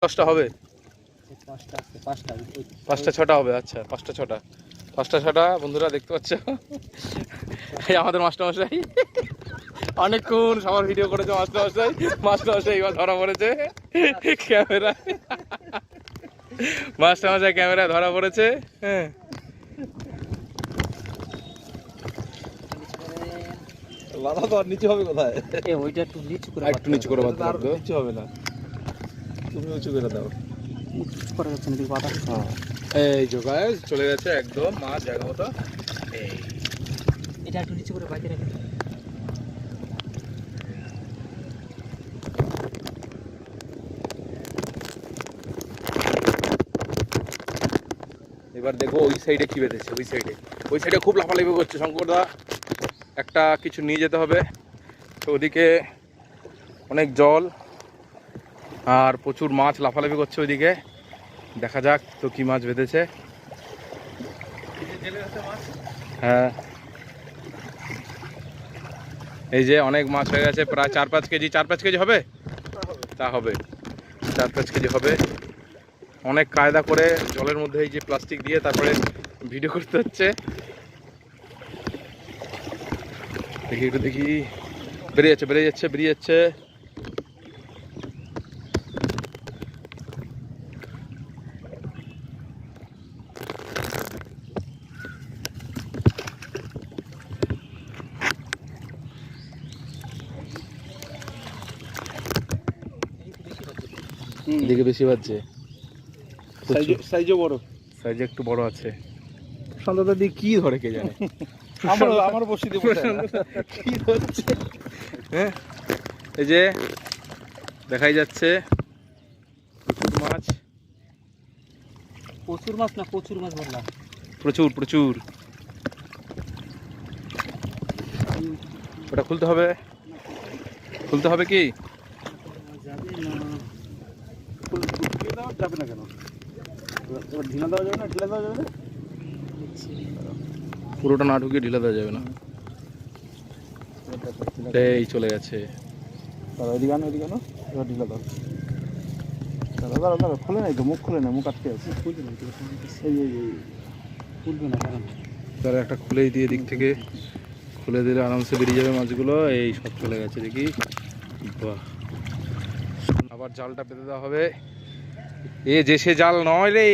10টা হবে, 5টা 6টা হবে। আচ্ছা 5টা 6টা, 5টা 6টা বন্ধুরা দেখতে পাচ্ছ। এই আমাদের মাস্টারমশাই অনেকক্ষণ সবার ভিডিও করেছে। মাস্টারমশাই এবার ধরা পড়েছে ক্যামেরায়। মাস্টারমশাই ক্যামেরায় ধরা পড়েছে। হ্যাঁ লাদা তো আর নিচে হবে কোথায়? ওইটা একটু নিচু করে, একটু নিচু করে বাঁধতে হবে। নিচে হবে না, তুমি উঁচু করে দাও। করা যাচ্ছে না বাতাস। এই যে গাইস চলে গেছে একদম মাছ জায়গা মতো। এই এটা একটু নিচু করে বাইতে রাখেন। এবার দেখো ওই সাইডে কি বেঁধেছে। ওই সাইডে খুব লাফালাফি করছে শঙ্করদা। একটা কিছু নিয়ে যেতে হবে। তো ওদিকে অনেক জল আর প্রচুর মাছ লাফালাফি করছে ওইদিকে। দেখা যাক তো কি মাছ বেঁধেছে। হ্যাঁ এই যে অনেক মাছ হয়ে গেছে, প্রায় 4-5 কেজি। 4-5 কেজি হবে, তা হবে 4-5 কেজি হবে। অনেক কায়দা করে জলের মধ্যে এই যে প্লাস্টিক দিয়ে তারপরে ভিডিও করতে হচ্ছে। দেখি একটু দেখি, বেরিয়ে যাচ্ছে। এদিকে বেশি বাজছে, সাইজও বড়, সাইজ একটু বড় আছে। শান্তদা দিয়ে কি ধরে কে জানে। আমার বসি দিয়ে কি হচ্ছে। হ্যাঁ এই যে দেখাই যাচ্ছে প্রচুর মাছ। প্রচুর মাছ না প্রচুর মাছ বললাম, প্রচুর। ওটা খুলতে হবে কি? যাবে না কেন? ঢিলা দেওয়া যাবে না? পুরোটা না ঢুকিয়ে ঢিলা দেওয়া যাবে না। এই চলে গেছে। এদিকে আনো, এবার ঢিলা দাও। দাঁড়া খুলে নাই তো, মুখ খুলে না, মুখ আটকে আছে। খুলবে না কারণ তারা একটা খুলেই দিয়ে দিক থেকে খুলে দিলে আরামসে বেরিয়ে যাবে মাছগুলো। এই সব চলে গেছে দেখি। বাহ, আবার জালটা পেতে দেওয়া হবে। এ যে সে জাল নয় রে।